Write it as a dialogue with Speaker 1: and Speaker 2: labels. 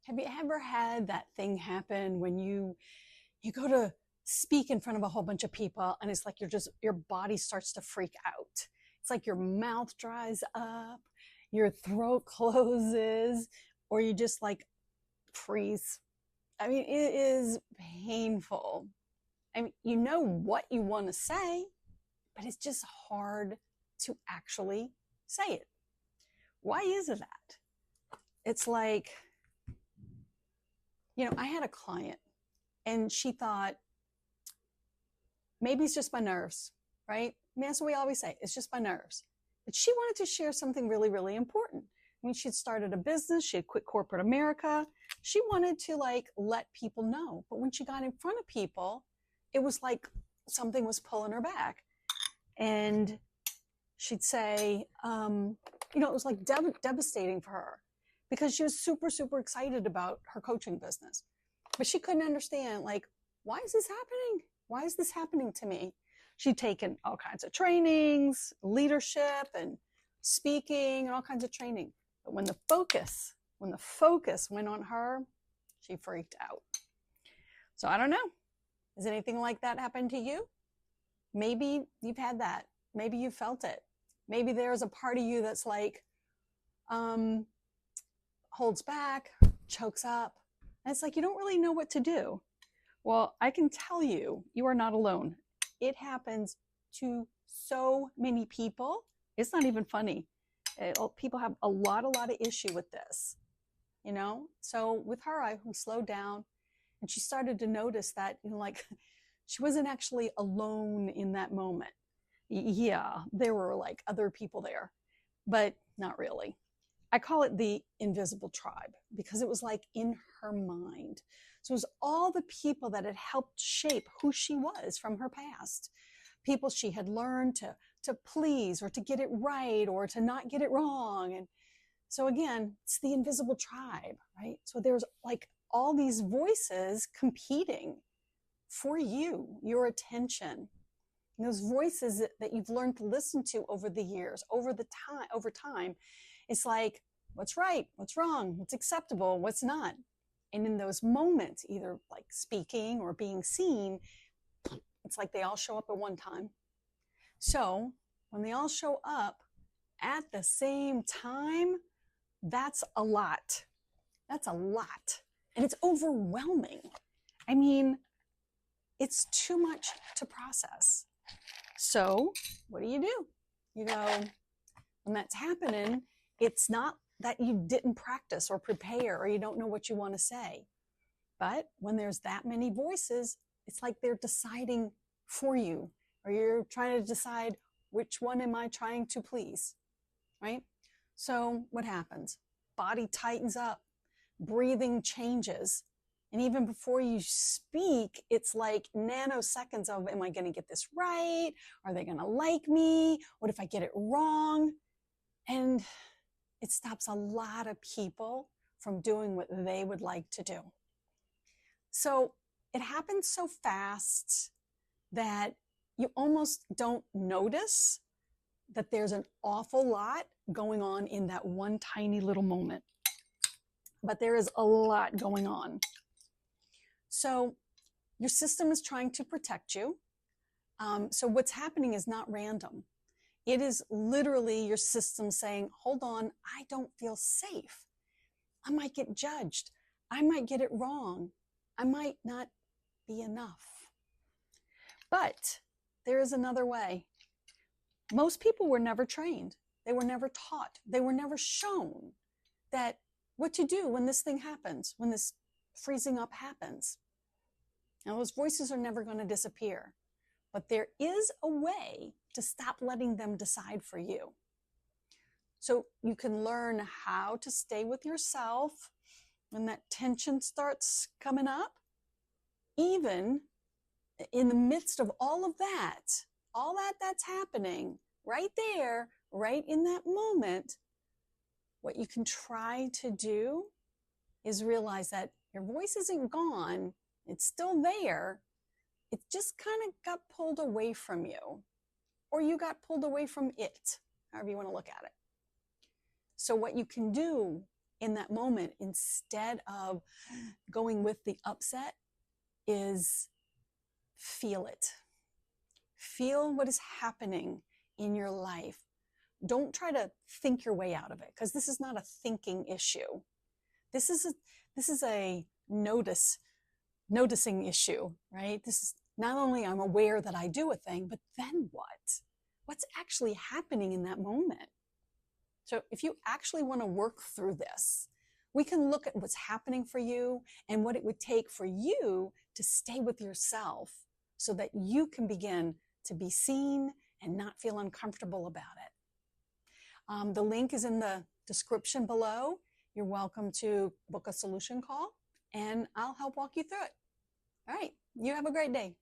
Speaker 1: Have you ever had that thing happen when you go to speak in front of a whole bunch of people and it's like your body starts to freak out. It's like your mouth dries up, your throat closes, or you just like freeze. I mean, it is painful. I mean, you know what you want to say, but it's just hard to actually say it. Why is that? It's like, I had a client and she thought maybe it's just my nerves, right? I mean, that's what we always say. It's just my nerves. But she wanted to share something really, really important. I mean, she'd started a business. She had quit corporate America. She wanted to let people know. But when she got in front of people, it was like something was pulling her back. And she'd say, it was like devastating for her because she was super, super excited about her coaching business. But she couldn't understand, why is this happening? Why is this happening to me? She'd taken all kinds of trainings, leadership and speaking and all kinds of training. But when the focus went on her, she freaked out. So I don't know. Has anything like that happened to you? Maybe you've had that. Maybe you felt it. Maybe there's a part of you that's holds back, chokes up. And it's like you don't really know what to do. Well, I can tell you, you are not alone. It happens to so many people. It's not even funny. People have a lot of issue with this, So with her, we slowed down and she started to notice that, she wasn't actually alone in that moment. Yeah, there were other people there, but not really. I call it the invisible tribe because it was in her mind. So it was all the people that had helped shape who she was from her past. People she had learned to please or to get it right or to not get it wrong. And so again, it's the invisible tribe, right? So there's all these voices competing for your attention. And those voices that you've learned to listen to over the years, over time, it's like, what's right, what's wrong, what's acceptable, what's not. And in those moments, either speaking or being seen, it's like they all show up at one time. So when they all show up at the same time, that's a lot. That's a lot. And it's overwhelming. I mean, it's too much to process. So what do? When that's happening, it's not that you didn't practice or prepare or you don't know what you want to say. But when there's that many voices, it's like they're deciding for you, or you're trying to decide which one am I trying to please, right? So what happens? Body tightens up, breathing changes. And even before you speak, it's like nanoseconds of, am I going to get this right? Are they going to like me? What if I get it wrong? And it stops a lot of people from doing what they would like to do. So it happens so fast that you almost don't notice that there's an awful lot going on in that one tiny little moment. But there is a lot going on. So your system is trying to protect you. So what's happening is not random. It is literally your system saying, hold on, I don't feel safe. I might get judged. I might get it wrong. I might not be enough. But there is another way. Most people were never trained. They were never taught. They were never shown that what to do when this thing happens, when this freezing up happens. Now, those voices are never going to disappear. But there is a way to stop letting them decide for you. So you can learn how to stay with yourself when that tension starts coming up, even in the midst of all of that, that's happening right there, right in that moment. What you can try to do is realize that your voice isn't gone. It's still there. It just kind of got pulled away from you, or you got pulled away from it, however you want to look at it. So what you can do in that moment, instead of going with the upset, is feel it. Feel what is happening in your life. Don't try to think your way out of it, because this is not a thinking issue. This is a noticing issue, right? This is not only I'm aware that I do a thing, but then what? What's actually happening in that moment? So if you actually want to work through this, we can look at what's happening for you and what it would take for you to stay with yourself so that you can begin to be seen and not feel uncomfortable about it. The link is in the description below. You're welcome to book a solution call and I'll help walk you through it. All right. You have a great day.